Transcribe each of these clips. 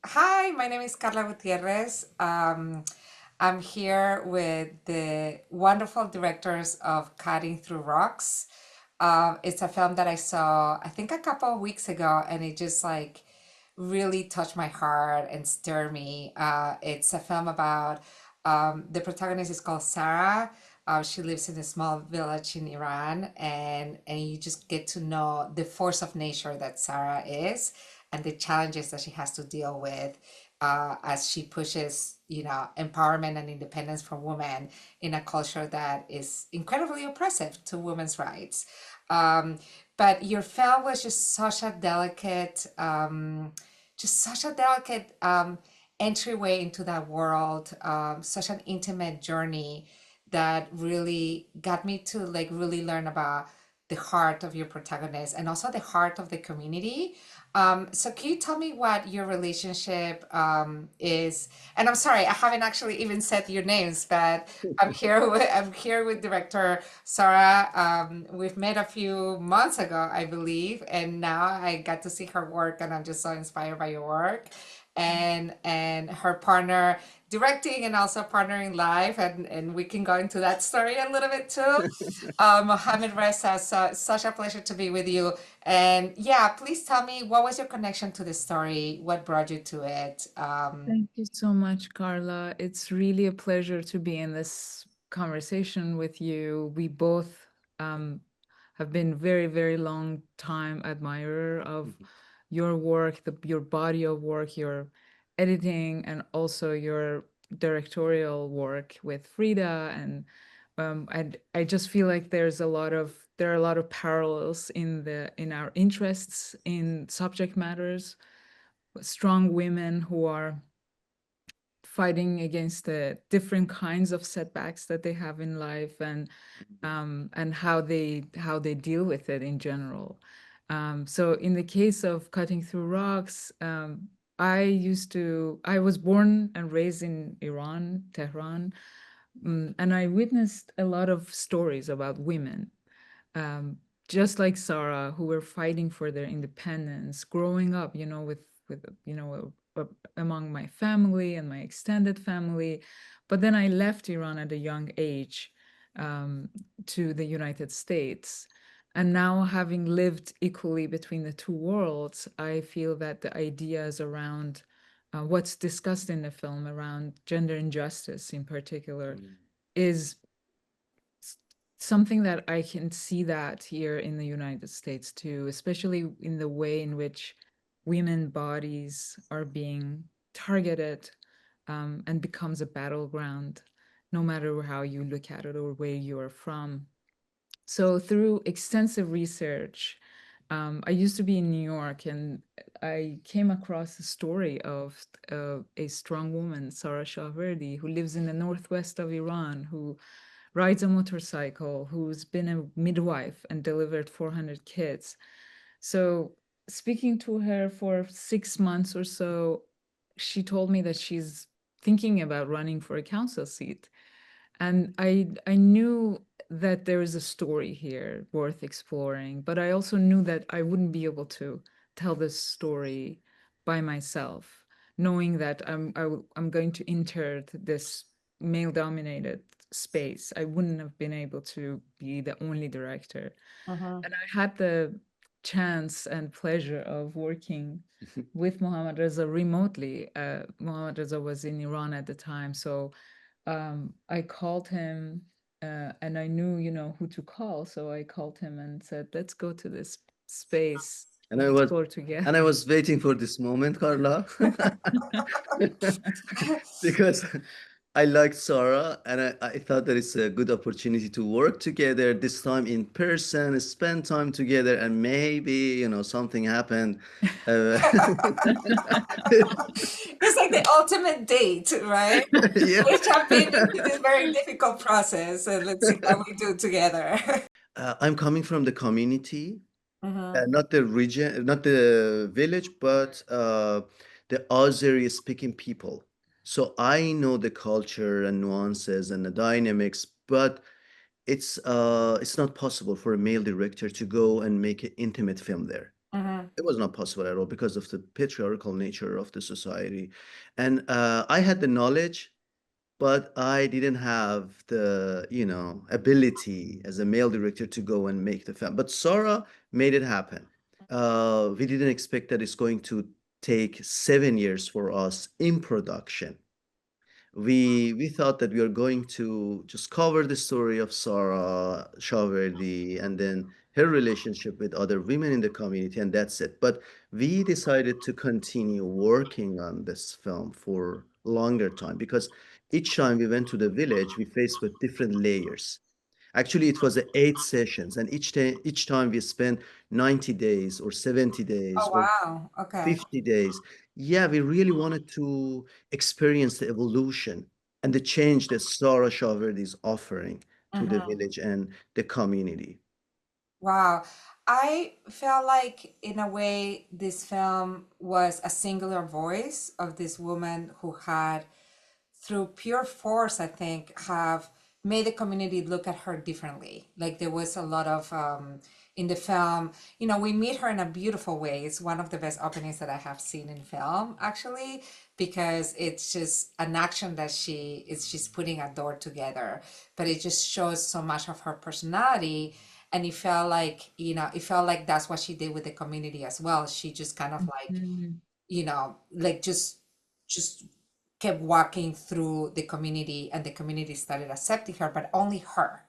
Hi, my name is Carla Gutierrez. I'm here with the wonderful directors of Cutting Through Rocks. It's a film that I saw, I think, a couple of weeks ago, and it just like really touched my heart and stirred me. It's a film about the protagonist is called Sara. She lives in a small village in Iran, and you just get to know the force of nature that Sara is and the challenges that she has to deal with as she pushes, empowerment and independence for women in a culture that is incredibly oppressive to women's rights. Um, but your film was just such a delicate entryway into that world, such an intimate journey that really got me to like really learn about the heart of your protagonist and also the heart of the community. So can you tell me what your relationship is? And I'm sorry, I haven't actually even said your names, but I'm here with director Sara. We've met a few months ago, I believe, and now I got to see her work, and I'm just so inspired by your work. And her partner directing and also partnering live, and we can go into that story a little bit too. Mohammadreza, such a pleasure to be with you. And yeah, please tell me, what was your connection to the story? What brought you to it? Thank you so much, Carla. It's really a pleasure to be in this conversation with you. We both um, have been very, very long time admirer of your work, your body of work, your editing, and also your directorial work with FRIDA. And I just feel like there are a lot of parallels in our interests in subject matters, strong women who are fighting against the different kinds of setbacks that they have in life, and how they deal with it in general. So in the case of Cutting Through Rocks, I was born and raised in Iran, Tehran, and I witnessed a lot of stories about women, um, just like Sarah, who were fighting for their independence, growing up, with among my family and my extended family. But then I left Iran at a young age, um, to the United States. And now, having lived equally between the two worlds, I feel that the ideas around what's discussed in the film around gender injustice in particular is something that I can see that here in the United States too, especially in the way in which women bodies are being targeted, and becomes a battleground, no matter how you look at it or where you are from. So through extensive research, I used to be in New York, and I came across a story of a strong woman, Sara Shahverdi, who lives in the northwest of Iran, who rides a motorcycle, who's been a midwife and delivered 400 kids. So, speaking to her for 6 months or so, she told me that she's thinking about running for a council seat. And I knew that there is a story here worth exploring, but I also knew that I wouldn't be able to tell this story by myself, knowing that I'm going to enter this male-dominated space. I wouldn't have been able to be the only director. Mhm. And I had the chance and pleasure of working with Mohammadreza remotely. Mohammadreza was in Iran at the time, so I called him, and I knew, who to call. So I called him and said, "Let's go to this space And and I was explore together." and I was waiting for this moment, Carla, because I liked Sarah, and I thought that it's a good opportunity to work together this time in person, spend time together, and maybe, something happened. Uh, It's like the ultimate date, right? yeah. Let's jump into this very difficult process and let's see what we do together. I'm coming from the community, Mhm. not the region, not the village, but the Azeri speaking people. So I know the culture and nuances and the dynamics, but it's not possible for a male director to go and make an intimate film there. Mhm. it was not possible at all because of the patriarchal nature of the society. And I had the knowledge, but I didn't have the, ability as a male director to go and make the film. But Sara made it happen. We didn't expect that it's going to take 7 years for us in production. We thought that we are going to just cover the story of Sarah Shaverdi and then her relationship with other women in the community, and that's it. But we decided to continue working on this film for longer time because each time we went to the village, we faced with different layers. Actually, it was 8 sessions, and each time we spent 90 days or 70 days Oh, or wow. Okay. 50 days. Yeah, we really wanted to experience the evolution and the change that Sara Shaverdi is offering to the Mhm. village and the community. Wow. I felt like, in a way, this film was a singular voice of this woman who had, through pure force, I think, have made the community look at her differently. Like there was a lot of in the film, we meet her in a beautiful way. It's one of the best openings that I have seen in film, actually, because it's just an action that she's putting a door together, but it just shows so much of her personality. And it felt like that's what she did with the community as well. She just kind of like, Mhm. like just kept walking through the community, and the community started accepting her, but only her.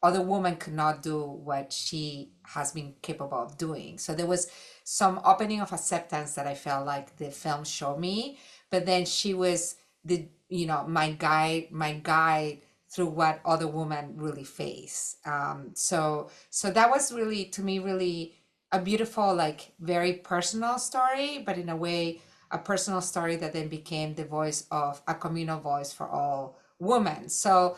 Other women could not do what she has been capable of doing. So there was some opening of acceptance that I felt like the film showed me. But then she was my guide through what other women really face. So that was really, to me, really a beautiful, like very personal story, but in a way, a personal story that then became the voice of a communal voice for all women. So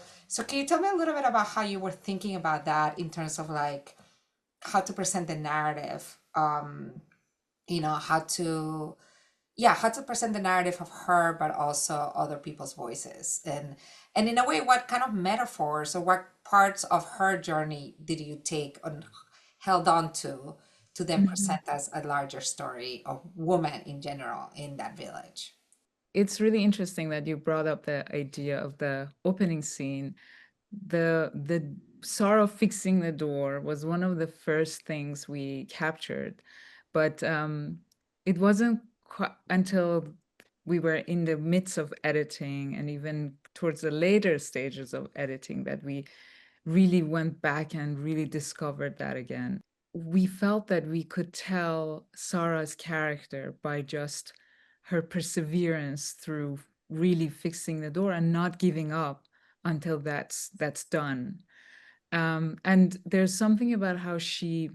can you tell me a little bit about how you were thinking about that in terms of like how to present the narrative? How to, yeah, how to present the narrative of her, but also other people's voices, and in a way, what kind of metaphors or what parts of her journey did you take on, held on to then Mhm. present as a larger story of women in general in that village? It's really interesting that you brought up the idea of the opening scene. The sorrow fixing the door was one of the first things we captured, but it wasn't until we were in the midst of editing and even towards the later stages of editing that we really went back and really discovered that again. We felt that we could tell Sarah's character by just her perseverance through really fixing the door and not giving up until that's done. And there's something about how she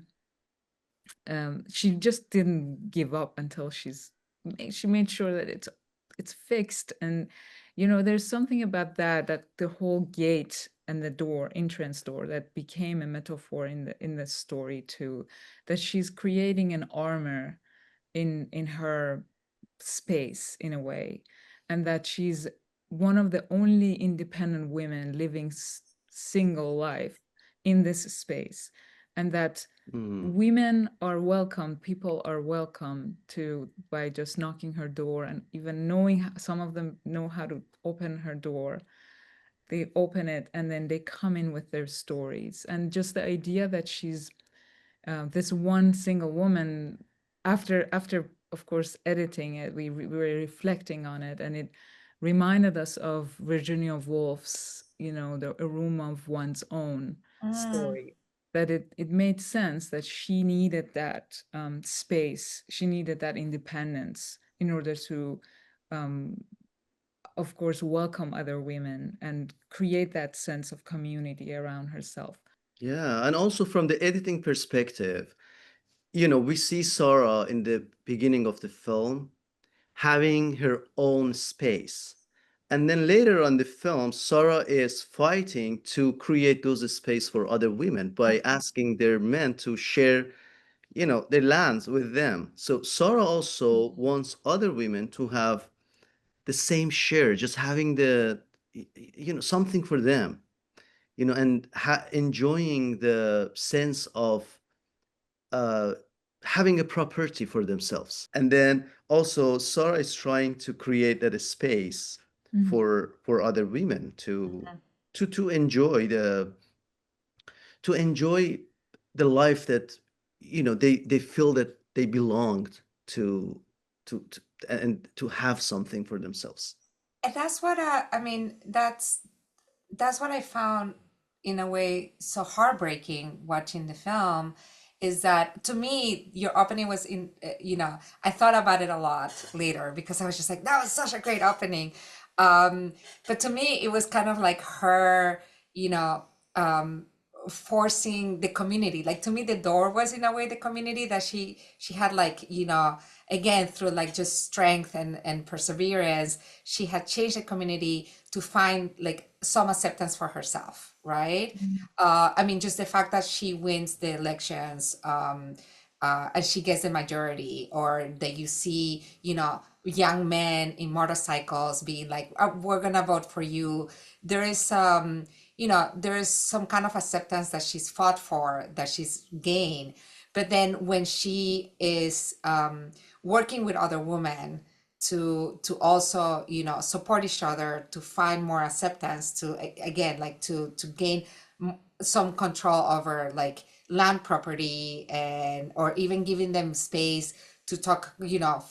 just didn't give up until she made sure that it's fixed. And there's something about that the whole gate and the door, entrance door, that became a metaphor in the story too, that she's creating an armor in her space in a way, and that she's one of the only independent women living single life in this space, and that Mm. women are welcome, people are welcome to by just knocking her door, and even knowing some of them know how to open her door. They open it and then they come in with their stories, and just the idea that she's this one single woman. After of course editing it, we were reflecting on it, and it reminded us of Virginia Woolf's the A Room of One's Own Mm. story, that it made sense that she needed that space, she needed that independence in order to um, of course welcome other women and create that sense of community around herself. Yeah, and also from the editing perspective, we see Sarah in the beginning of the film having her own space. And then later on the film, Sarah is fighting to create those space for other women by asking their men to share, their lands with them. So Sarah also wants other women to have the same share, just having something for them, and enjoying the sense of uh, having a property for themselves. And then also Sarah is trying to create that space Mhm. for other women to enjoy the life that they feel that they belonged to and to have something for themselves. And that's what I mean, that's what I found in a way so heartbreaking watching the film, is that to me your opening was I thought about it a lot later because I was just like, that was such a great opening. But to me it was kind of like her, you know, um, forcing the community. Like to me the door was in a way the community that she had, like, again through like just strength and perseverance, she had changed the community to find like some acceptance for herself, right? Mhm. I mean, just the fact that she wins the elections, and she gets the majority, or that you see, young men in motorcycles being like, "Oh, we're gonna vote for you." There is there is some kind of acceptance that she's fought for, that she's gained. But then when she is working with other women to also, support each other, to find more acceptance, to again, like to gain some control over like land property, and or even giving them space to talk,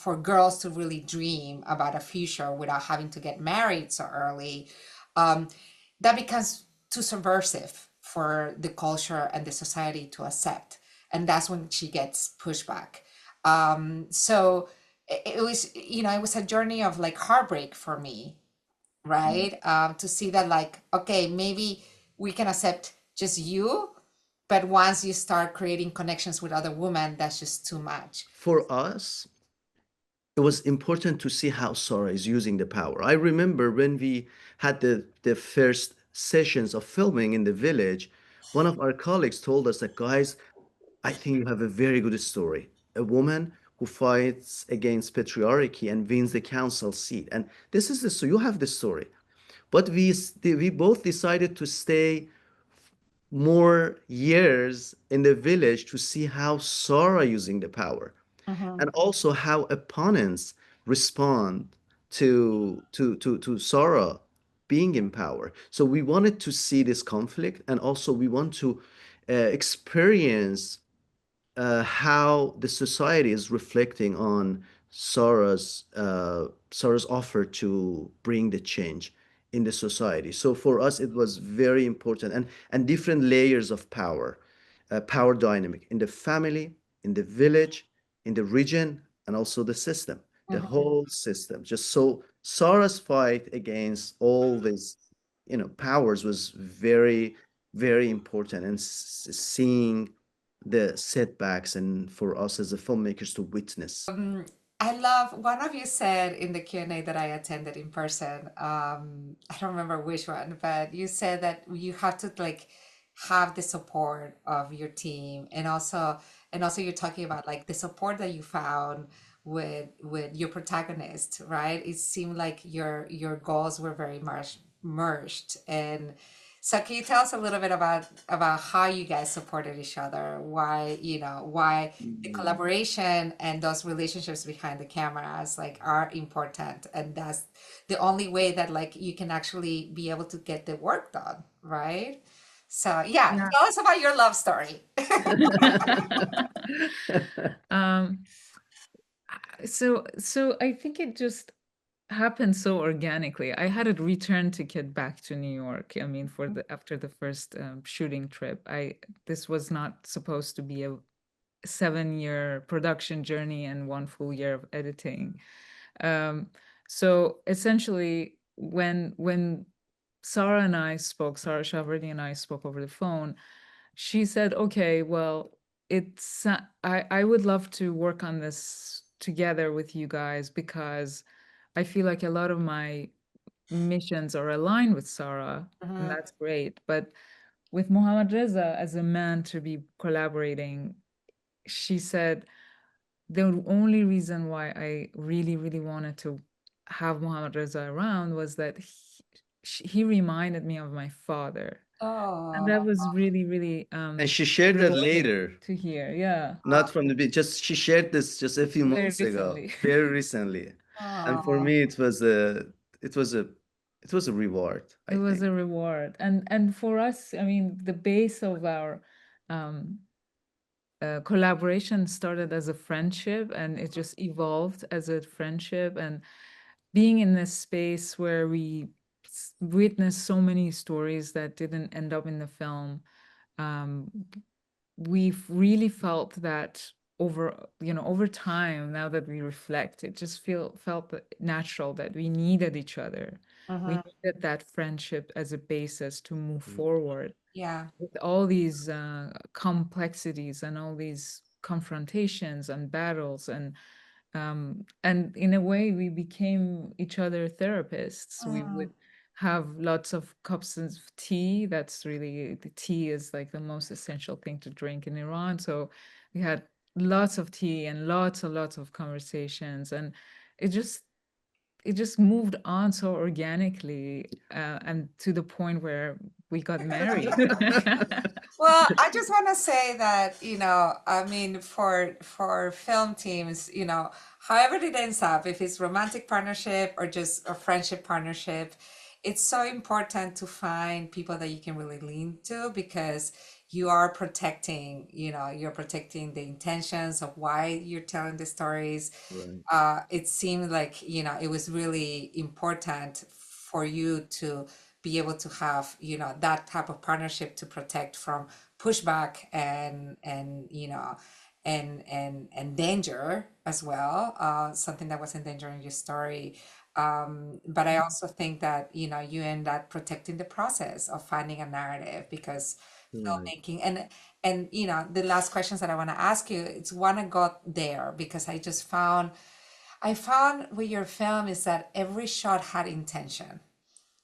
for girls to really dream about a future without having to get married so early. um, that becomes too subversive for the culture and the society to accept, and that's when she gets pushback. So it was, it was a journey of like heartbreak for me, right? To see that, like, okay, maybe we can accept just you, but once you start creating connections with other women, that's just too much. For us, it was important to see how Sora is using the power. I remember when we had the first sessions of filming in the village, one of our colleagues told us that, guys, I think you have a very good story. A woman who fights against patriarchy and wins the council seat. And this is the, so you have the story. But we both decided to stay more years in the village to see how Sora using the power, Mm-hmm. and also how opponents respond to Sora being in power. So we wanted to see this conflict, and also we want to experience how the society is reflecting on Sarah's offer to bring the change in the society. So for us, it was very important, and different layers of power, power dynamic in the family, in the village, in the region, and also the system, the Mm-hmm. whole system. Just so Sarah's fight against all these, powers was very, very important, and seeing the setbacks and for us as a filmmakers to witness. I love, one of you said in the Q&A that I attended in person, I don't remember which one, but you said that you have to like have the support of your team, and also you're talking about like the support that you found with your protagonist, right? It seemed like your goals were very much merged. And so can you tell us a little bit about how you guys supported each other? Why the Mm. collaboration and those relationships behind the cameras like are important, and that's the only way that like you can actually be able to get the work done, right? So yeah, Yeah. tell us about your love story. Um, so I think it just happened so organically. I had a return ticket back to New York. I mean, for the after the first shooting trip, I this was not supposed to be a 7-year production journey and 1 full year of editing. Um, so essentially, when Sarah Shavardi and I spoke over the phone, she said, "Okay, well, I would love to work on this together with you guys because I feel like a lot of my missions are aligned with Sarah, and Mhm. that's great. But with Mohammadreza as a man to be collaborating, she said the only reason why I really, really wanted to have Mohammadreza around was that he reminded me of my father. And that Oh, was really, really And she shared that rewarding later, to hear. Yeah, not from the beat. Just she shared this just a few very months ago, recently. very recently. And for oh, me, it was a, it was a reward, It I was think. a reward. And for us, I mean, the base of our um, collaboration started as a friendship, and it just evolved as a friendship. And being in this space where we witnessed so many stories that didn't end up in the film, um, we've really felt that over time, now that we reflect, it just felt natural that we needed each other. We mhm, needed that friendship as a basis to move Mm, forward yeah, with all these complexities and all these confrontations and battles, and in a way we became each other therapists. We would mm, have lots of cups of tea. That's really, the tea is like the most essential thing to drink in Iran. So we had lots of tea and lots of conversations, and it just it just moved on so organically, and to the point where we got married. well, I just want to say that, I mean, for film teams, however it ends up, if it's romantic partnership or just a friendship partnership, it's so important to find people that you can really lean to, because you're protecting the intentions of why you're telling the stories. right. It seemed like, it was really important for you to be able to have, that type of partnership to protect from pushback and and danger as well, something that was endangering your story. But I also think that, you end up protecting the process of finding a narrative, because Right. filmmaking and the last questions that I want to ask you, it's want to go there, because I found with your film is that every shot had intention,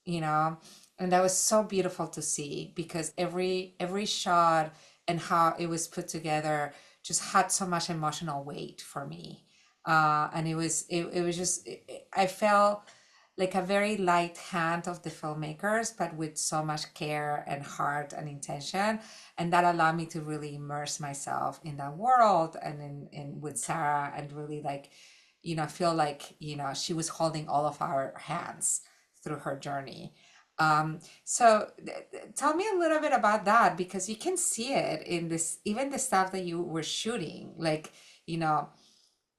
you know and that was so beautiful to see, because every shot and how it was put together just had so much emotional weight for me. And it was just I felt like a very light hand of the filmmakers, but with so much care and heart and intention, and that allowed me to really immerse myself in that world, and in with Sarah, and really like, feel like, she was holding all of our hands through her journey. So tell me a little bit about that, because you can see it in this, even the stuff that you were shooting. Like, you know,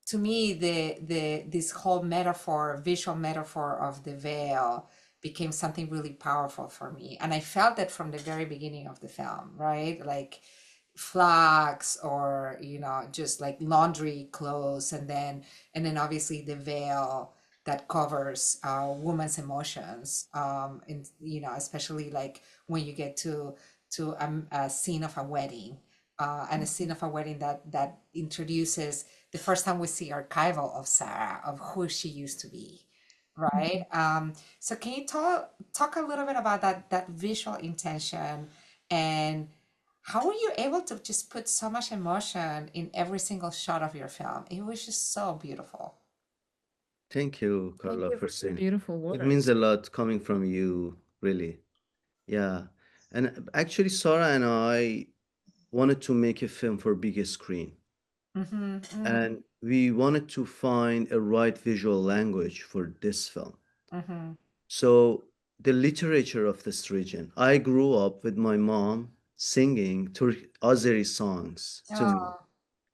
to me, the this whole metaphor, visual metaphor of the veil became something really powerful for me. And I felt that from the very beginning of the film, right? Like flags, or just like laundry clothes, and then obviously the veil that covers a woman's emotions, and especially like when you get to a scene of a wedding, and a scene of a wedding that introduces the first time we see archival of Sarah, of who she used to be, right? So can you talk a little bit about that visual intention, and how were you able to just put so much emotion in every single shot of your film? It was just so beautiful. Thank you, Thank Carla, you for for your saying. beautiful It means a words. lot coming from you, really. Yeah. And actually, Sarah and I wanted to make a film for bigger screen. Mm-hmm, mm, And we wanted to find a right visual language for this film. mm-hmm. So the literature of this region, I grew up with my mom singing Azeri songs to me. Oh,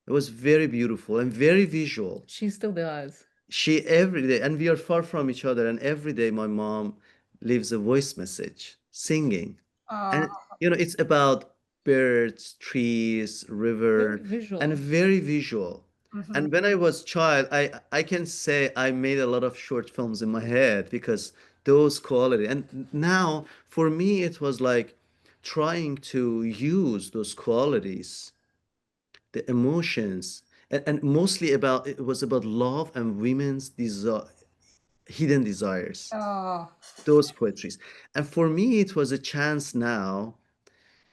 It was very beautiful and very visual. She still does. She every day, and we are far from each other, and every day my mom leaves a voice message singing. And oh, it's about birds, trees, Very river, and visual. very visual. mm-hmm. And when I was child, I can say I made a lot of short films in my head because those quality. And now for me it was like trying to use those qualities, the emotions, and mostly about, it was about love and women's desire, hidden desires, Oh, those poetries. And for me it was a chance now,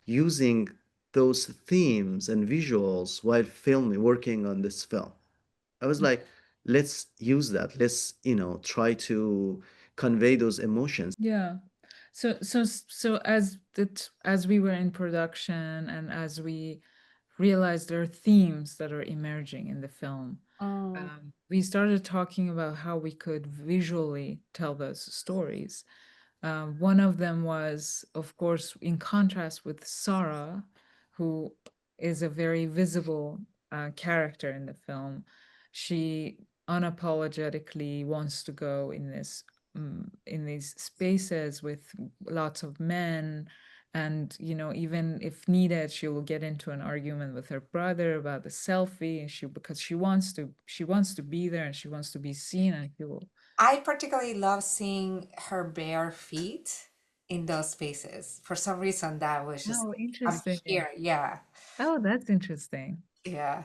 using those themes and visuals while filming, working on this film. I was like, let's use that, let's try to convey those emotions. Yeah. So as we were in production and as we realized there are themes that are emerging in the film, Mm, we started talking about how we could visually tell those stories. One of them was, of course, in contrast with Sara, who is a very visible character in the film. She unapologetically wants to go in in these spaces with lots of men, and even if needed, she will get into an argument with her brother about the selfie, and because she wants to be there and she wants to be seen, and she will. I particularly love seeing her bare feet in those spaces. For some reason, that was just, Oh, I'm interesting. here. Yeah. Oh, that's interesting. Yeah.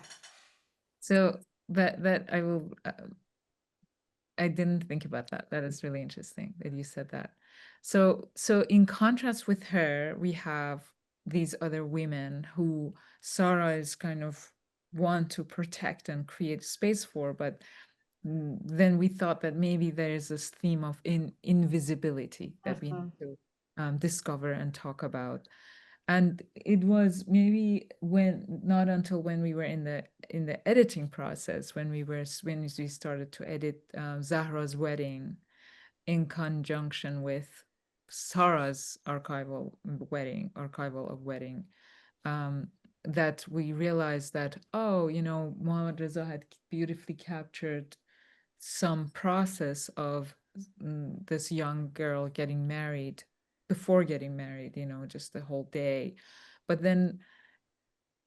So that I didn't think about that. That is really interesting that you said that. So in contrast with her, we have these other women who Sarah is kind of want to protect and create space for, but then we thought that maybe there is this theme of invisibility that we need Mhm, to discover and talk about. And it was maybe not until when we were in the editing process, when we started to edit Zahra's wedding in conjunction with Sarah's archival of wedding, um, that we realized that, oh, Mohammadreza had beautifully captured some process of this young girl getting married, before getting married, just the whole day. But then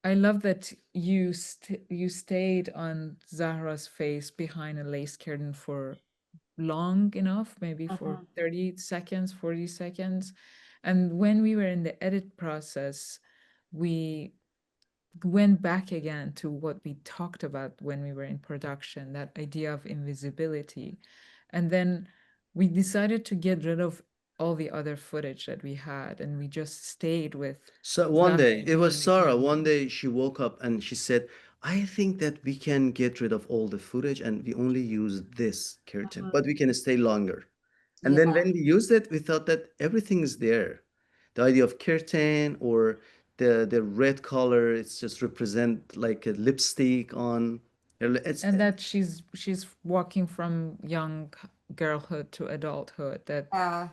I love that you stayed on Zahra's face behind a lace curtain for long enough, maybe for mhm. 30 seconds, 40 seconds. And when we were in the edit process, we went back again to what we talked about when we were in production, that idea of invisibility. And then we decided to get rid of all the other footage that we had, and we just stayed with So one Zahra day, it was behind the Sarah. camera. One day she woke up and she said, I think that we can get rid of all the footage and we only use this curtain, but we can stay longer. And then Yeah. when we used it, we thought that everything is there. The idea of curtain or the red color, it's just represent like a lipstick on. It's And that she's walking from young girlhood to adulthood, Yeah.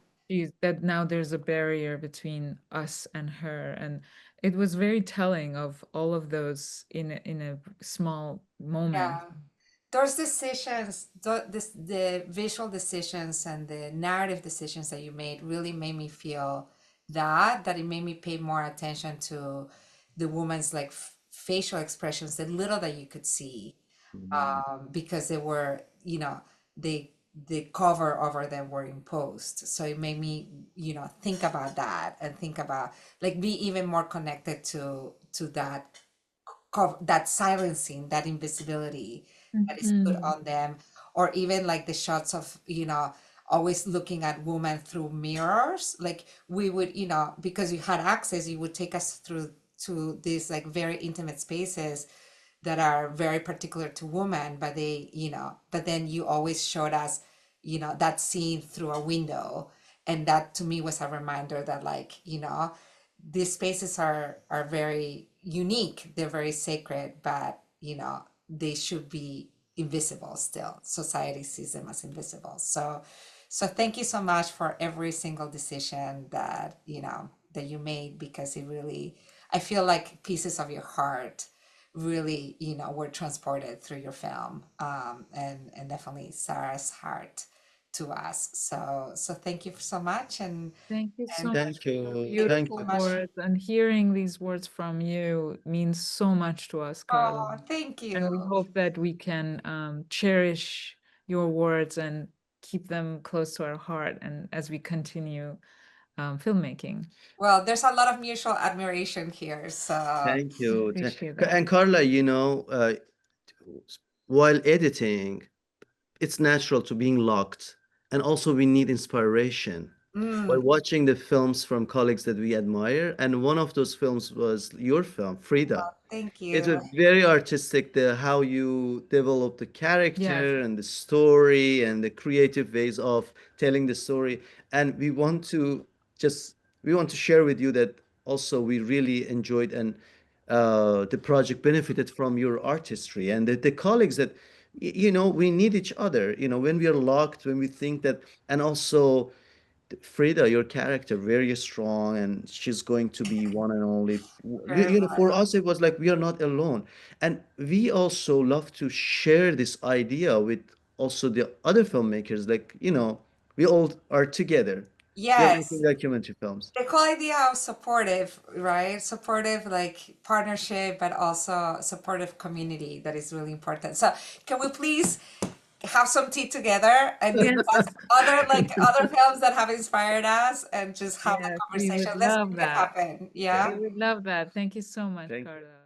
that now there's a barrier between us and her. And it was very telling of all of those in a small moment. Yeah. Those decisions, the visual decisions and the narrative decisions that you made really made me feel that it made me pay more attention to the woman's like facial expressions, the little that you could see, Mhm. because they were, they the cover over them were imposed. So it made me, think about that and think about like be even more connected to that that silencing, that invisibility that is put Mhm. on them, or even like the shots of, always looking at women through mirrors. Like we would, because you had access, you would take us through to these like very intimate spaces that are very particular to women, but but then you always showed us, that scene through a window. And that to me was a reminder that like, these spaces are very unique, they're very sacred, but they should be invisible still. Society sees them as invisible. So thank you so much for every single decision that that you made, because it really, I feel like pieces of your heart really were transported through your film, and definitely Sarah's heart to us. So thank you so much, Thank you and so much Thank for your you. thank you Thank so beautiful you. much. words. And hearing these words from you means so much to us, Carla. Oh, thank And you. we hope that we can cherish your words and keep them close to our heart, and as we continue filmmaking. Well, there's a lot of mutual admiration here. So, Thank I you. appreciate that. And Carla, while editing, it's natural to being locked. And also we need inspiration while mm, watching the films from colleagues that we admire. And one of those films was your film, Frida. thank It you. was very artistic, the how you develop the Yes. character and the story and the creative ways of telling the story. And we want to just we want to share with you that also we really enjoyed, and the project benefited from your artistry, and the colleagues that we need each other, when we are locked, when we think that. And also Frida, your character, very strong, and she's going to be one and only. Very For much. us, it was like we are not alone, and we also love to share this idea with also the other filmmakers. Like, we all are together. We are making Yes. documentary films. The whole idea of supportive, right? Supportive, like partnership, but also supportive community that is really important. So, can we please have some tea together and Yes, discuss other films that have inspired us and just have that yes, we conversation? would Let's love make it that. happen. Yeah. We Yeah. would love that. Thank you so much, Thank you. Carla.